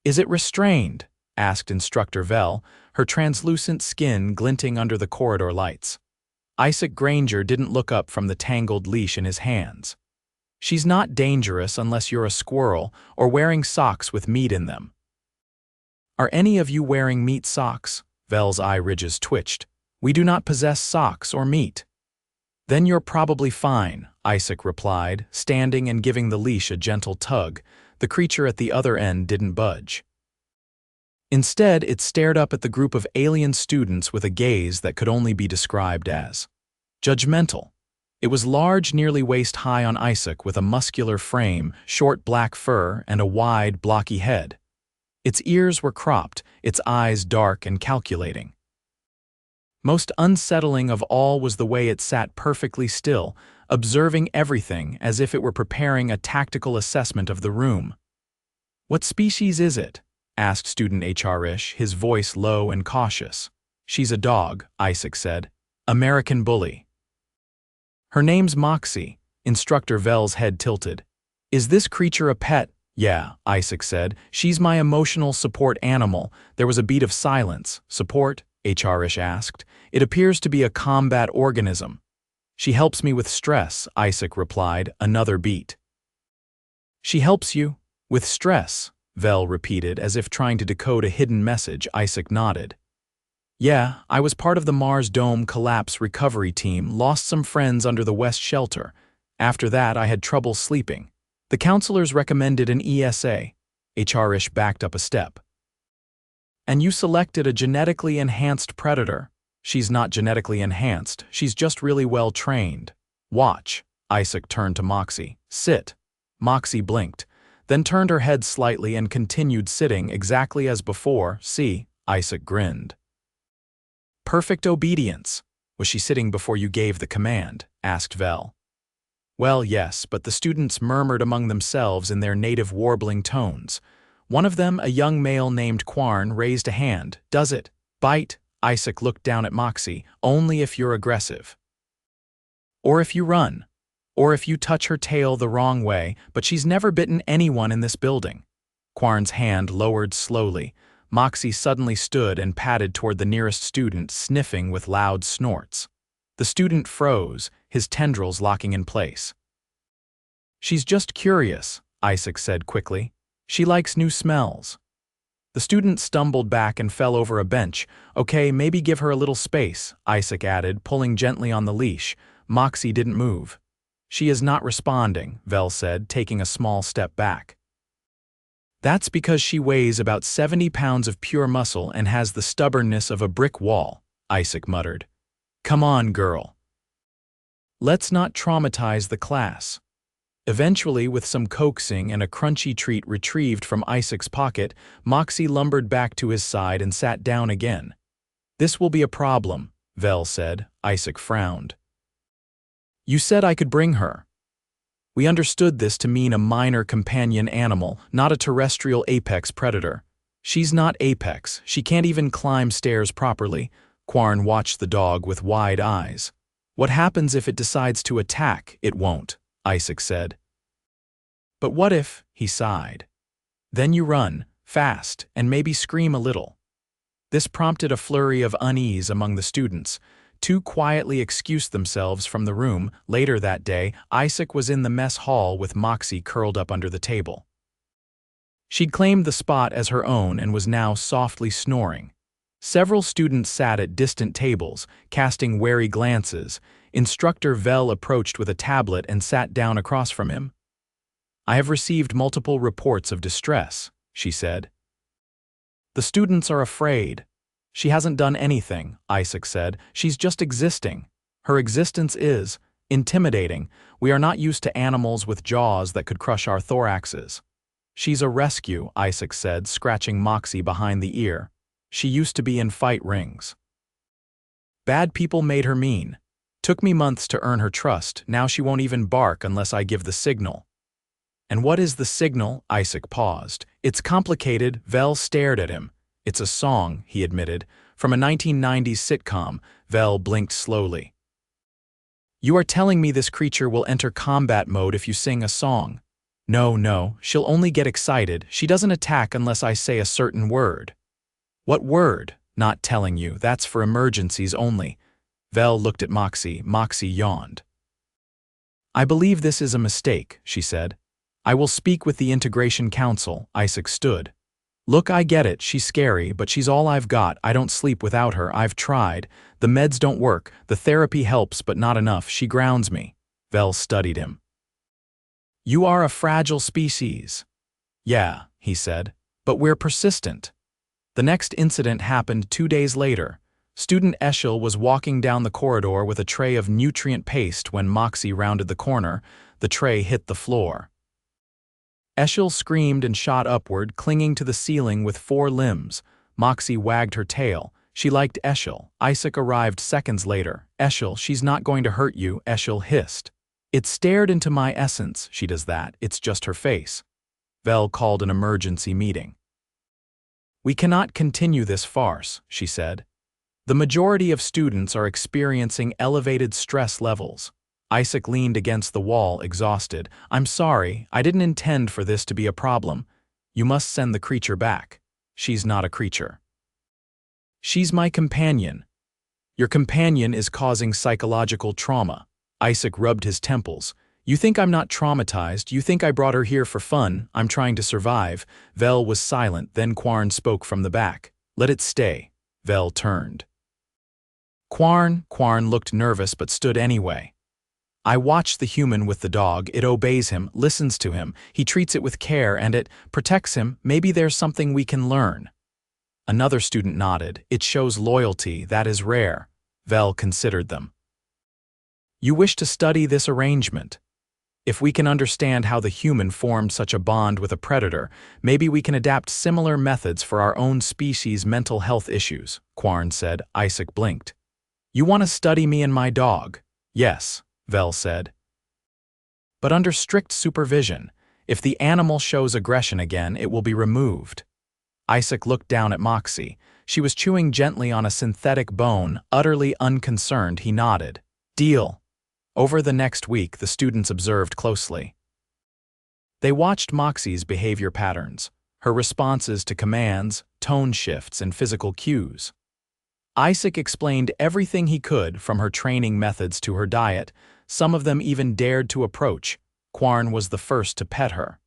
Is it restrained? Asked Instructor Vel, her translucent skin glinting under the corridor lights. Isaac Granger didn't look up from the tangled leash in his hands. She's not dangerous unless you're a squirrel or wearing socks with meat in them. Are any of you wearing meat socks? Vel's eye ridges twitched. We do not possess socks or meat. Then you're probably fine, Isaac replied, standing and giving the leash a gentle tug. The creature at the other end didn't budge. Instead, it stared up at the group of alien students with a gaze that could only be described as judgmental. It was large, nearly waist-high on Isaac, with a muscular frame, short black fur, and a wide, blocky head. Its ears were cropped, its eyes dark and calculating. Most unsettling of all was the way it sat perfectly still, observing everything as if it were preparing a tactical assessment of the room. "What species is it?" asked Student H.R.ish, his voice low and cautious. "She's a dog," Isaac said. "American bully." "Her name's Moxie," Instructor Vel's head tilted. "Is this creature a pet?" "Yeah," Isaac said. "She's my emotional support animal." There was a beat of silence. "Support?" H.R.ish asked. "It appears to be a combat organism." "She helps me with stress," Isaac replied. Another beat. "She helps you? With stress?" Vel repeated, as if trying to decode a hidden message. Isaac nodded. "Yeah, I was part of the Mars Dome collapse recovery team, lost some friends under the West Shelter. After that, I had trouble sleeping. The counselors recommended an ESA." H.R.ish backed up a step. "And you selected a genetically enhanced predator." "She's not genetically enhanced, she's just really well trained." "Watch." Isaac turned to Moxie. "Sit." Moxie blinked, then turned her head slightly and continued sitting exactly as before. "See?" Isaac grinned. "Perfect obedience." "Was she sitting before you gave the command?" asked Vel. "Well, yes, but the students murmured among themselves in their native warbling tones. One of them, a young male named Quarn, raised a hand. "Does it bite?" Isaac looked down at Moxie. "Only if you're aggressive. Or if you run. Or if you touch her tail the wrong way, but she's never bitten anyone in this building." Quarn's hand lowered slowly. Moxie suddenly stood and padded toward the nearest student, sniffing with loud snorts. The student froze, his tendrils locking in place. "She's just curious," Isaac said quickly. "She likes new smells." The student stumbled back and fell over a bench. "Okay, maybe give her a little space," Isaac added, pulling gently on the leash. Moxie didn't move. "She is not responding," Vel said, taking a small step back. "That's because she weighs about 70 pounds of pure muscle and has the stubbornness of a brick wall," Isaac muttered. "Come on, girl. Let's not traumatize the class." Eventually, with some coaxing and a crunchy treat retrieved from Isaac's pocket, Moxie lumbered back to his side and sat down again. "This will be a problem," Vel said. Isaac frowned. "You said I could bring her." "We understood this to mean a minor companion animal, not a terrestrial apex predator." "She's not apex. She can't even climb stairs properly." Quarn watched the dog with wide eyes. "What happens if it decides to attack?" "It won't," Isaac said. "But what if?" He sighed. "Then you run, fast, and maybe scream a little." This prompted a flurry of unease among the students. Two quietly excused themselves from the room. Later that day, Isaac was in the mess hall with Moxie curled up under the table. She'd claimed the spot as her own and was now softly snoring. Several students sat at distant tables, casting wary glances. Instructor Vel approached with a tablet and sat down across from him. "I have received multiple reports of distress," she said. "The students are afraid." "She hasn't done anything," Isaac said. "She's just existing. Her existence is intimidating. We are not used to animals with jaws that could crush our thoraxes." "She's a rescue," Isaac said, scratching Moxie behind the ear. "She used to be in fight rings. Bad people made her mean. Took me months to earn her trust. Now she won't even bark unless I give the signal." "And what is the signal?" Isaac paused. "It's complicated." Vel stared at him. "It's a song," he admitted. "From a 1990s sitcom." Vel blinked slowly. "You are telling me this creature will enter combat mode if you sing a song?" No, no, she'll only get excited. She doesn't attack unless I say a certain word. What word? Not telling you. That's for emergencies only. Vel looked at Moxie. Moxie yawned. I believe this is a mistake, she said. I will speak with the Integration Council. Isaac stood. Look, I get it. She's scary, but she's all I've got. I don't sleep without her. I've tried. The meds don't work. The therapy helps, but not enough. She grounds me. Vel studied him. You are a fragile species. Yeah, he said, but we're persistent. The next incident happened 2 days later. Student Eshel was walking down the corridor with a tray of nutrient paste when Moxie rounded the corner. The tray hit the floor. Eshel screamed and shot upward, clinging to the ceiling with 4 limbs. Moxie wagged her tail. She liked Eshel. Isaac arrived seconds later. Eshel, she's not going to hurt you, Eshel hissed. It stared into my essence. She does that. It's just her face. Vel called an emergency meeting. We cannot continue this farce, she said. The majority of students are experiencing elevated stress levels. Isaac leaned against the wall, exhausted. I'm sorry, I didn't intend for this to be a problem. You must send the creature back. She's not a creature. She's my companion. Your companion is causing psychological trauma. Isaac rubbed his temples. You think I'm not traumatized? You think I brought her here for fun? I'm trying to survive. Vel was silent, then Quarn spoke from the back. Let it stay. Vel turned. Quarn looked nervous but stood anyway. I watch the human with the dog. It obeys him, listens to him. He treats it with care and it protects him. Maybe there's something we can learn. Another student nodded. It shows loyalty. That is rare. Vel considered them. You wish to study this arrangement. If we can understand how the human formed such a bond with a predator, maybe we can adapt similar methods for our own species' mental health issues, Quarn said. Isaac blinked. You want to study me and my dog? Yes, Vel said. But under strict supervision. If the animal shows aggression again, it will be removed. Isaac looked down at Moxie. She was chewing gently on a synthetic bone, utterly unconcerned. He nodded. Deal. Over the next week, the students observed closely. They watched Moxie's behavior patterns, her responses to commands, tone shifts, and physical cues. Isaac explained everything he could, from her training methods to her diet. Some of them even dared to approach. Quarn was the first to pet her.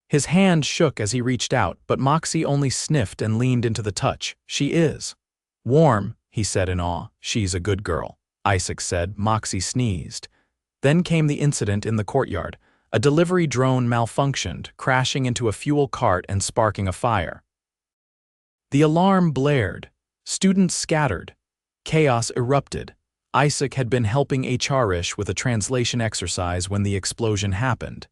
His hand shook as he reached out, but Moxie only sniffed and leaned into the touch. She is warm, he said in awe. She's a good girl, Isaac said. Moxie sneezed. Then came the incident in the courtyard. A delivery drone malfunctioned, crashing into a fuel cart and sparking a fire. The alarm blared. Students scattered. Chaos erupted. Isaac had been helping HRish with a translation exercise when the explosion happened.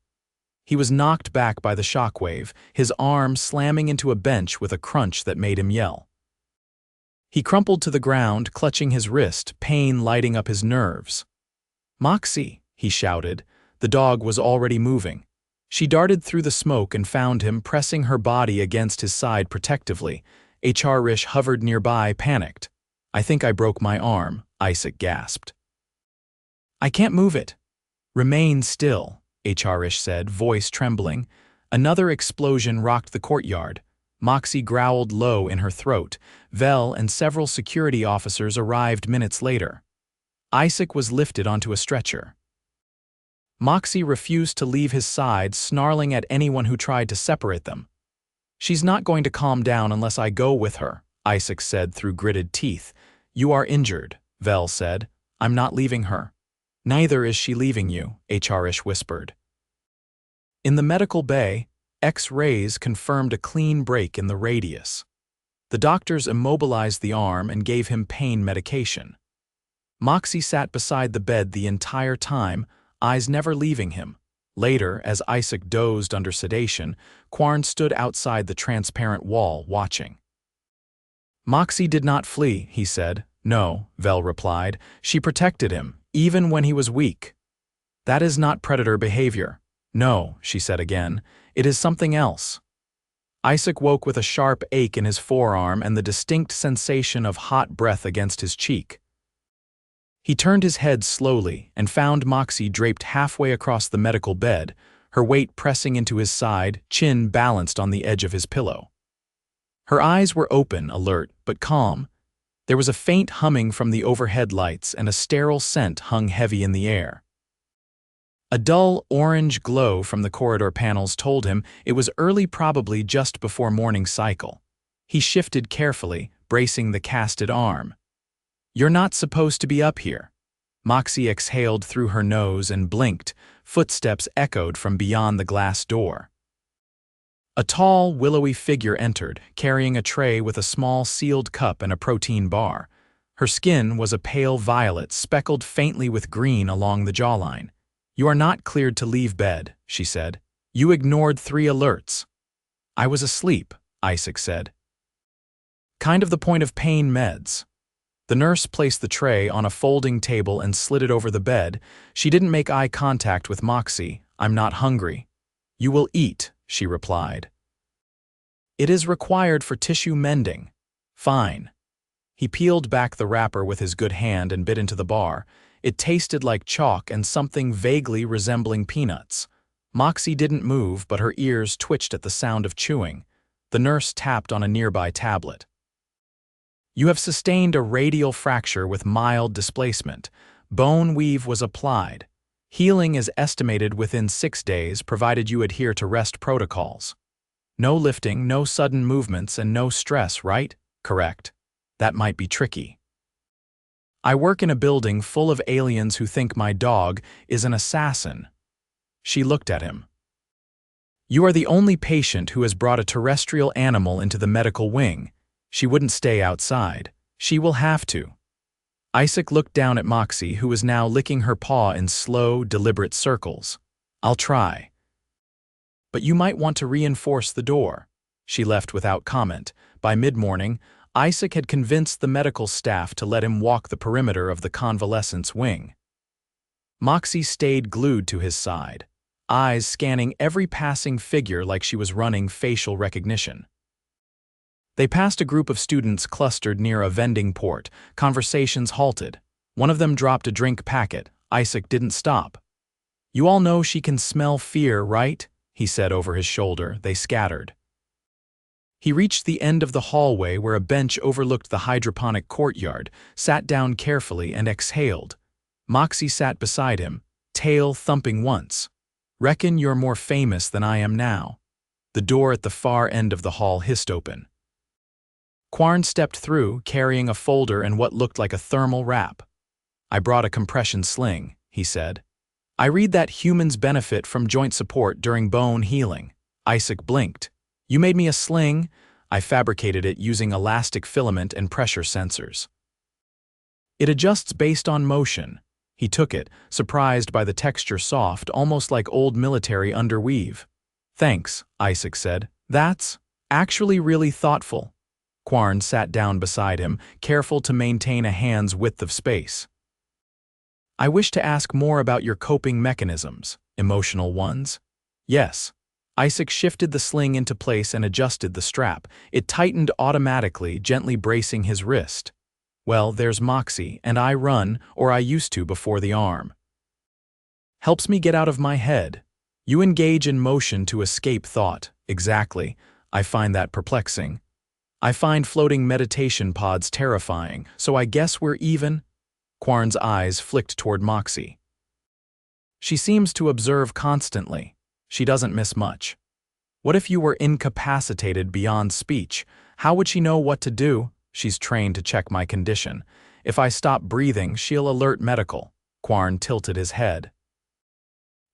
He was knocked back by the shockwave, his arm slamming into a bench with a crunch that made him yell. He crumpled to the ground, clutching his wrist, pain lighting up his nerves. Moxie, he shouted. The dog was already moving. She darted through the smoke and found him, pressing her body against his side protectively. HRish hovered nearby, panicked. I think I broke my arm, Isaac gasped. I can't move it. Remain still, HRish said, voice trembling. Another explosion rocked the courtyard. Moxie growled low in her throat. Vel and several security officers arrived minutes later. Isaac was lifted onto a stretcher. Moxie refused to leave his side, snarling at anyone who tried to separate them. She's not going to calm down unless I go with her, Isaac said through gritted teeth. You are injured, Vel said. I'm not leaving her. Neither is she leaving you, HRish whispered. In the medical bay, X-rays confirmed a clean break in the radius. The doctors immobilized the arm and gave him pain medication. Moxie sat beside the bed the entire time, eyes never leaving him. Later, as Isaac dozed under sedation, Quarn stood outside the transparent wall, watching. Moxie did not flee, he said. No, Vel replied. She protected him, even when he was weak. That is not predator behavior. No, she said again. It is something else. Isaac woke with a sharp ache in his forearm and the distinct sensation of hot breath against his cheek. He turned his head slowly and found Moxie draped halfway across the medical bed, her weight pressing into his side, chin balanced on the edge of his pillow. Her eyes were open, alert, but calm. There was a faint humming from the overhead lights, and a sterile scent hung heavy in the air. A dull orange glow from the corridor panels told him it was early, probably just before morning cycle. He shifted carefully, bracing the casted arm. "You're not supposed to be up here." Moxie exhaled through her nose and blinked. Footsteps echoed from beyond the glass door. A tall, willowy figure entered, carrying a tray with a small sealed cup and a protein bar. Her skin was a pale violet, speckled faintly with green along the jawline. "You are not cleared to leave bed," she said. "You ignored 3 alerts." "I was asleep," Isaac said. "Kind of the point of pain meds." The nurse placed the tray on a folding table and slid it over the bed. She didn't make eye contact with Moxie. "I'm not hungry." "You will eat," she replied. "It is required for tissue mending." "Fine." He peeled back the wrapper with his good hand and bit into the bar. It tasted like chalk and something vaguely resembling peanuts. Moxie didn't move, but her ears twitched at the sound of chewing. The nurse tapped on a nearby tablet. "You have sustained a radial fracture with mild displacement. Bone weave was applied. Healing is estimated within 6 days, provided you adhere to rest protocols. No lifting, no sudden movements, and no stress, right?" "Correct. That might be tricky." "I work in a building full of aliens who think my dog is an assassin." She looked at him. "You are the only patient who has brought a terrestrial animal into the medical wing. She wouldn't stay outside. She will have to." Isaac looked down at Moxie, who was now licking her paw in slow, deliberate circles. "I'll try. But you might want to reinforce the door." She left without comment. By mid-morning, Isaac had convinced the medical staff to let him walk the perimeter of the convalescence wing. Moxie stayed glued to his side, eyes scanning every passing figure like she was running facial recognition. They passed a group of students clustered near a vending port. Conversations halted. One of them dropped a drink packet. Isaac didn't stop. "You all know she can smell fear, right?" he said over his shoulder. They scattered. He reached the end of the hallway where a bench overlooked the hydroponic courtyard, sat down carefully, and exhaled. Moxie sat beside him, tail thumping once. "Reckon you're more famous than I am now." The door at the far end of the hall hissed open. Quarn stepped through, carrying a folder and what looked like a thermal wrap. "I brought a compression sling," he said. "I read that humans benefit from joint support during bone healing." Isaac blinked. "You made me a sling?" "I fabricated it using elastic filament and pressure sensors. It adjusts based on motion." He took it, surprised by the texture, soft, almost like old military underweave. "Thanks," Isaac said. "That's actually really thoughtful." Quarn sat down beside him, careful to maintain a hand's width of space. "I wish to ask more about your coping mechanisms." "Emotional ones?" "Yes." Isaac shifted the sling into place and adjusted the strap. It tightened automatically, gently bracing his wrist. "Well, there's Moxie, and I run, or I used to before the arm. Helps me get out of my head. You engage in motion to escape thought." "Exactly. I find that perplexing. I find floating meditation pods terrifying, so I guess we're even." Quarn's eyes flicked toward Moxie. "She seems to observe constantly. She doesn't miss much. What if you were incapacitated beyond speech? How would she know what to do?" "She's trained to check my condition. If I stop breathing, she'll alert medical." Quarn tilted his head.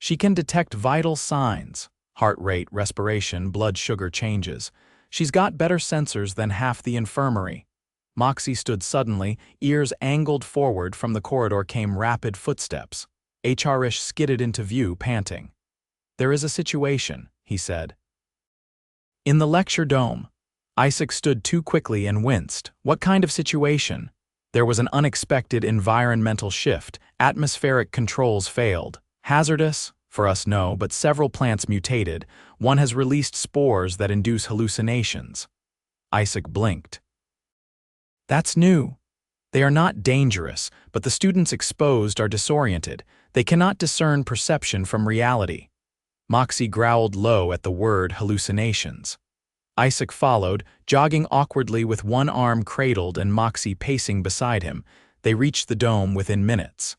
"She can detect vital signs. Heart rate, respiration, blood sugar changes. She's got better sensors than half the infirmary." Moxie stood suddenly, ears angled forward. From the corridor came rapid footsteps. HRish skidded into view, panting. "There is a situation," he said. "In the lecture dome." Isaac stood too quickly and winced. "What kind of situation?" There was an unexpected environmental shift. Atmospheric controls failed. "Hazardous?" "For us, no, but several plants mutated. One has released spores that induce hallucinations." Isaac blinked. "That's new." "They are not dangerous, but the students exposed are disoriented. They cannot discern perception from reality." Moxie growled low at the word hallucinations. Isaac followed, jogging awkwardly with one arm cradled and Moxie pacing beside him. They reached the dome within minutes.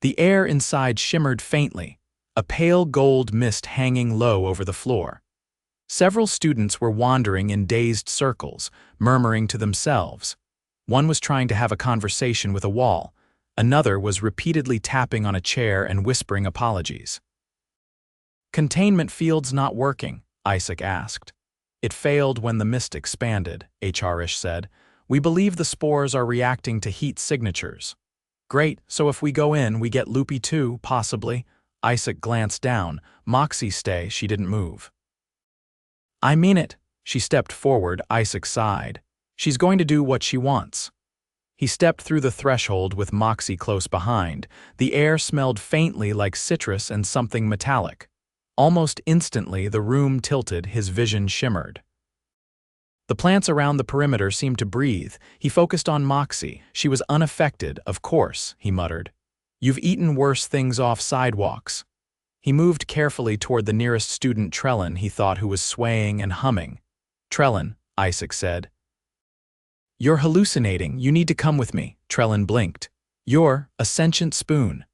The air inside shimmered faintly, a pale gold mist hanging low over the floor. Several students were wandering in dazed circles, murmuring to themselves. One was trying to have a conversation with a wall. Another was repeatedly tapping on a chair and whispering apologies. "Containment field's not working," Isaac asked. "It failed when the mist expanded," HR-ish said. "We believe the spores are reacting to heat signatures." "Great, so if we go in, we get loopy too, possibly." Isaac glanced down. Moxie stay, she didn't move. "I mean it." She stepped forward. Isaac sighed. "She's going to do what she wants." He stepped through the threshold with Moxie close behind. The air smelled faintly like citrus and something metallic. Almost instantly, the room tilted, his vision shimmered. The plants around the perimeter seemed to breathe. He focused on Moxie. She was unaffected, of course, he muttered. "You've eaten worse things off sidewalks." He moved carefully toward the nearest student, Trellin, he thought, who was swaying and humming. "Trellin," Isaac said. "You're hallucinating. You need to come with me." Trellin blinked. "You're a sentient spoon."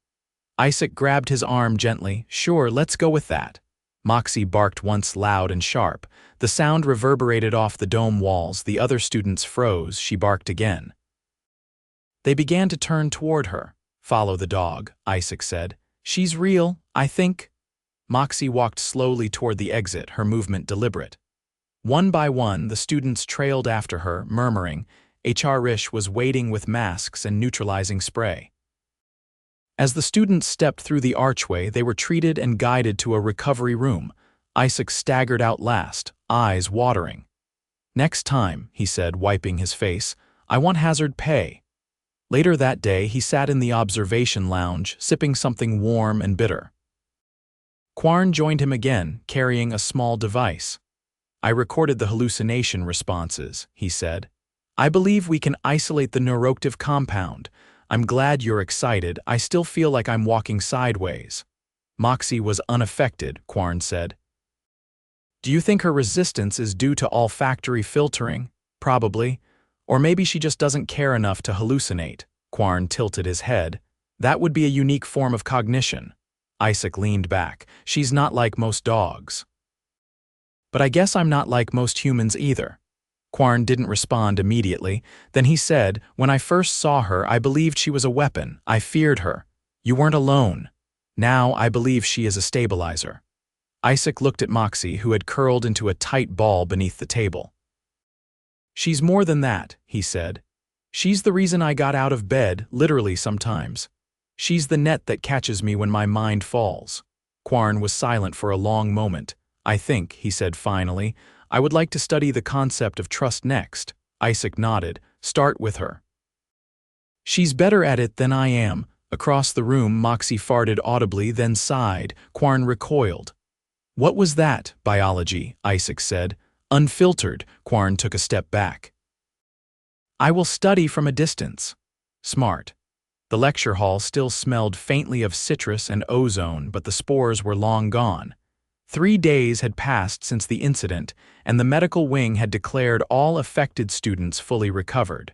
Isaac grabbed his arm gently. "Sure, let's go with that." Moxie barked once loud and sharp. The sound reverberated off the dome walls. The other students froze. She barked again. They began to turn toward her. "Follow the dog," Isaac said. "She's real, I think." Moxie walked slowly toward the exit, her movement deliberate. One by one, the students trailed after her, murmuring. HR-ish was waiting with masks and neutralizing spray. As the students stepped through the archway, they were treated and guided to a recovery room. Isaac staggered out last, eyes watering. "Next time," he said, wiping his face, "I want hazard pay." Later that day, he sat in the observation lounge, sipping something warm and bitter. Quarn joined him again, carrying a small device. "I recorded the hallucination responses," he said. "I believe we can isolate the neuroactive compound. I'm glad you're excited. I still feel like I'm walking sideways." Moxie was unaffected, Quarn said. "Do you think her resistance is due to olfactory filtering?" "Probably. Or maybe she just doesn't care enough to hallucinate." Quarn tilted his head. "That would be a unique form of cognition." Isaac leaned back. "She's not like most dogs." "But I guess I'm not like most humans either." Quarn didn't respond immediately. Then he said, "When I first saw her, I believed she was a weapon. I feared her. You weren't alone. Now I believe she is a stabilizer." Isaac looked at Moxie, who had curled into a tight ball beneath the table. "She's more than that," he said. "She's the reason I got out of bed, literally sometimes. She's the net that catches me when my mind falls." Quarn was silent for a long moment. "I think," he said finally, "I would like to study the concept of trust next." Isaac nodded. "Start with her." "She's better at it than I am." Across the room, Moxie farted audibly, then sighed. Quarn recoiled. "What was that?" "Biology," Isaac said. "Unfiltered." Quarn took a step back. "I will study from a distance." "Smart." The lecture hall still smelled faintly of citrus and ozone, but the spores were long gone. 3 days had passed since the incident, and the medical wing had declared all affected students fully recovered.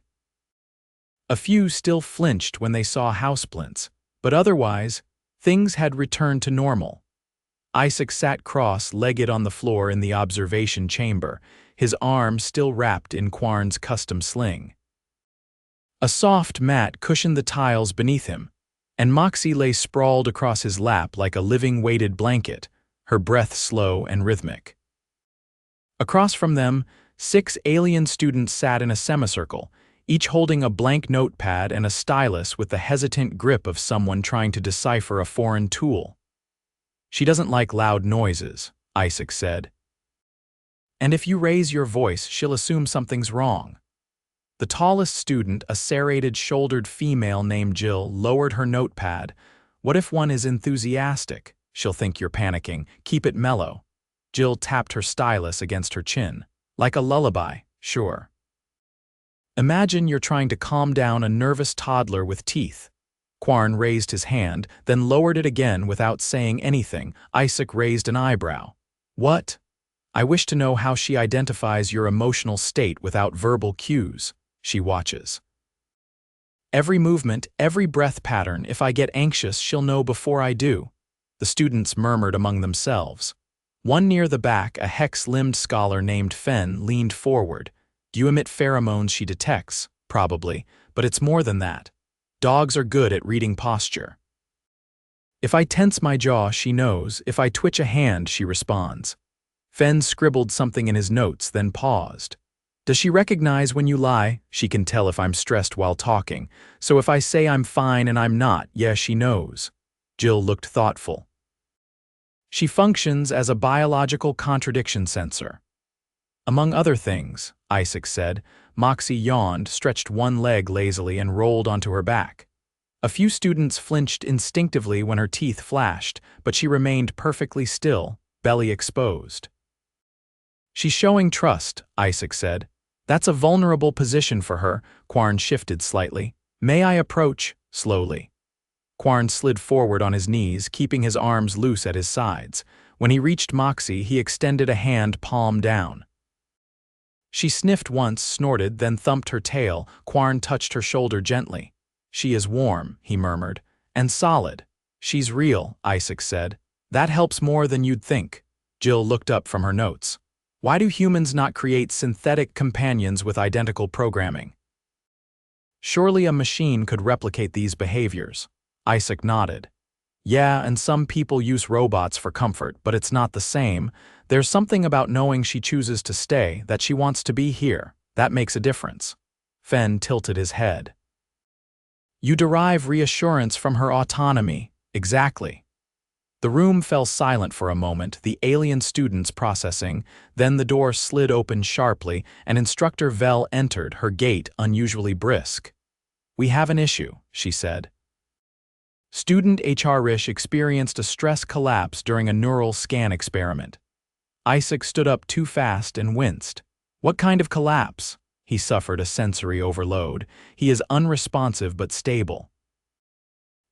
A few still flinched when they saw houseplints, but otherwise, things had returned to normal. Isaac sat cross-legged on the floor in the observation chamber, his arm still wrapped in Quarn's custom sling. A soft mat cushioned the tiles beneath him, and Moxie lay sprawled across his lap like a living weighted blanket, her breath slow and rhythmic. Across from them, 6 alien students sat in a semicircle, each holding a blank notepad and a stylus with the hesitant grip of someone trying to decipher a foreign tool. "She doesn't like loud noises," Isaac said. "And if you raise your voice, she'll assume something's wrong." The tallest student, a serrated-shouldered female named Jill, lowered her notepad. "What if one is enthusiastic? She'll think you're panicking. Keep it mellow." Jill tapped her stylus against her chin. "Like a lullaby, sure." "Imagine you're trying to calm down a nervous toddler with teeth." Quarn raised his hand, then lowered it again without saying anything. Isaac raised an eyebrow. What? I wish to know how she identifies your emotional state without verbal cues. She watches. Every movement, every breath pattern. If I get anxious, she'll know before I do. The students murmured among themselves. One near the back, a hex-limbed scholar named Fen, leaned forward. Do you emit pheromones she detects? Probably, but it's more than that. Dogs are good at reading posture. If I tense my jaw, she knows. If I twitch a hand, she responds. Fen scribbled something in his notes, then paused. Does she recognize when you lie? She can tell if I'm stressed while talking. So if I say I'm fine and I'm not, yeah, she knows. Jill looked thoughtful. She functions as a biological contradiction sensor. Among other things, Isaac said. Moxie yawned, stretched one leg lazily, and rolled onto her back. A few students flinched instinctively when her teeth flashed, but she remained perfectly still, belly exposed. She's showing trust, Isaac said. That's a vulnerable position for her. Quarn shifted slightly. May I approach? Slowly. Quarn slid forward on his knees, keeping his arms loose at his sides. When he reached Moxie, he extended a hand palm down. She sniffed once, snorted, then thumped her tail. Quarn touched her shoulder gently. She is warm, he murmured. And solid. She's real, Isaac said. That helps more than you'd think. Jill looked up from her notes. Why do humans not create synthetic companions with identical programming? Surely a machine could replicate these behaviors. Isaac nodded. Yeah, and some people use robots for comfort, but it's not the same. There's something about knowing she chooses to stay, that she wants to be here. That makes a difference. Fen tilted his head. You derive reassurance from her autonomy. Exactly. The room fell silent for a moment, the alien students processing. Then the door slid open sharply, and Instructor Vel entered, her gait unusually brisk. We have an issue, she said. Student H.R. experienced a stress collapse during a neural scan experiment. Isaac stood up too fast and winced. What kind of collapse? He suffered a sensory overload. He is unresponsive but stable.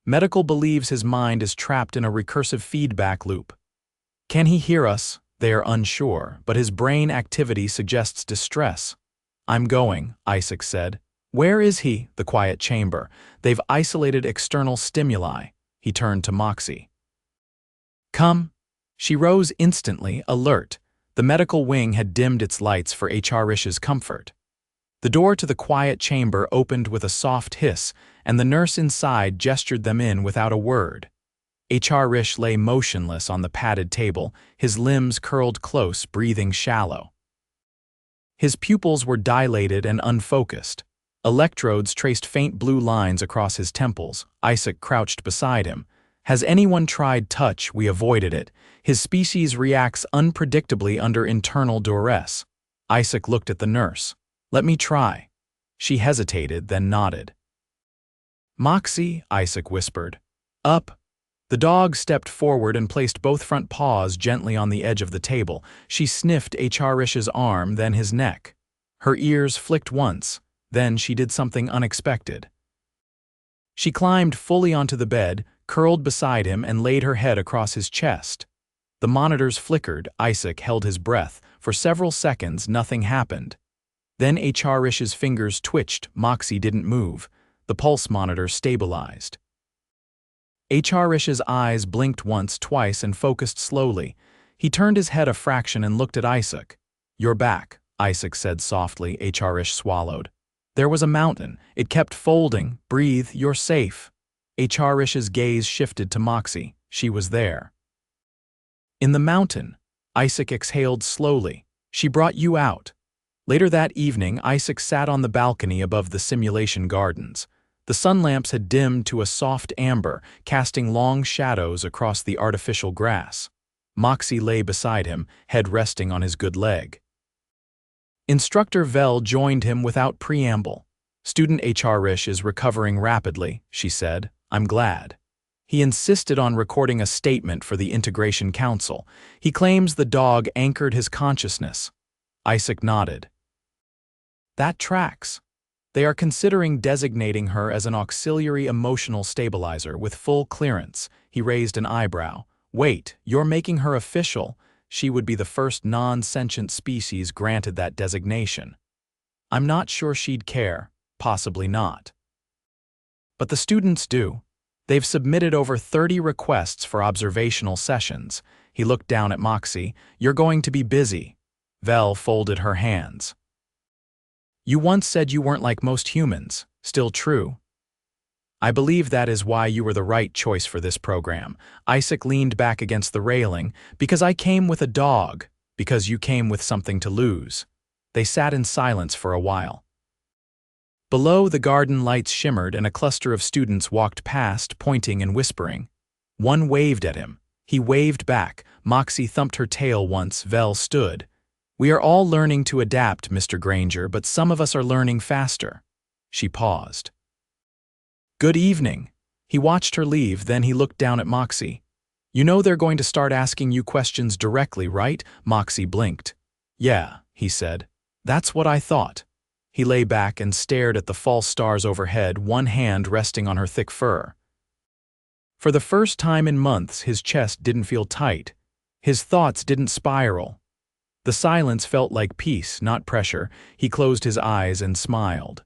Medical believes his mind is trapped in a recursive feedback loop. Can he hear us? They are unsure, but his brain activity suggests distress. I'm going, Isaac said. Where is he? The quiet chamber. They've isolated external stimuli. He turned to Moxie. Come. She rose instantly, alert. The medical wing had dimmed its lights for H.R.'s comfort. The door to the quiet chamber opened with a soft hiss, and the nurse inside gestured them in without a word. H.R. lay motionless on the padded table, his limbs curled close, breathing shallow. His pupils were dilated and unfocused. Electrodes traced faint blue lines across his temples. Isaac crouched beside him. Has anyone tried touch? We avoided it. His species reacts unpredictably under internal duress. Isaac looked at the nurse. Let me try. She hesitated, then nodded. Moxie, Isaac whispered. Up. The dog stepped forward and placed both front paws gently on the edge of the table. She sniffed H.R.'s arm, then his neck. Her ears flicked once. Then she did something unexpected. She climbed fully onto the bed, curled beside him, and laid her head across his chest. The monitors flickered. Isaac held his breath. For several seconds, nothing happened. Then H.R.'s fingers twitched. Moxie didn't move. The pulse monitor stabilized. H.R.'s eyes blinked once, twice, and focused slowly. He turned his head a fraction and looked at Isaac. You're back, Isaac said softly. H.R. swallowed. There was a mountain. It kept folding. Breathe, you're safe. H.R.'s gaze shifted to Moxie. She was there. In the mountain. Isaac exhaled slowly. She brought you out. Later that evening, Isaac sat on the balcony above the simulation gardens. The sun lamps had dimmed to a soft amber, casting long shadows across the artificial grass. Moxie lay beside him, head resting on his good leg. Instructor Vel joined him without preamble. Student H.R. is recovering rapidly, she said. I'm glad. He insisted on recording a statement for the Integration Council. He claims the dog anchored his consciousness. Isaac nodded. That tracks. They are considering designating her as an auxiliary emotional stabilizer with full clearance. He raised an eyebrow. Wait, you're making her official? She would be the first non-sentient species granted that designation. I'm not sure she'd care, possibly not. But the students do. They've submitted over 30 requests for observational sessions. He looked down at Moxie. You're going to be busy. Vel folded her hands. You once said you weren't like most humans. Still true. I believe that is why you were the right choice for this program. Isaac leaned back against the railing. Because I came with a dog. Because you came with something to lose. They sat in silence for a while. Below, the garden lights shimmered and a cluster of students walked past, pointing and whispering. One waved at him. He waved back. Moxie thumped her tail once. Vel stood. We are all learning to adapt, Mr. Granger, but some of us are learning faster. She paused. Good evening. He watched her leave, then he looked down at Moxie. You know they're going to start asking you questions directly, right? Moxie blinked. Yeah, he said. That's what I thought. He lay back and stared at the false stars overhead, one hand resting on her thick fur. For the first time in months, his chest didn't feel tight. His thoughts didn't spiral. The silence felt like peace, not pressure. He closed his eyes and smiled.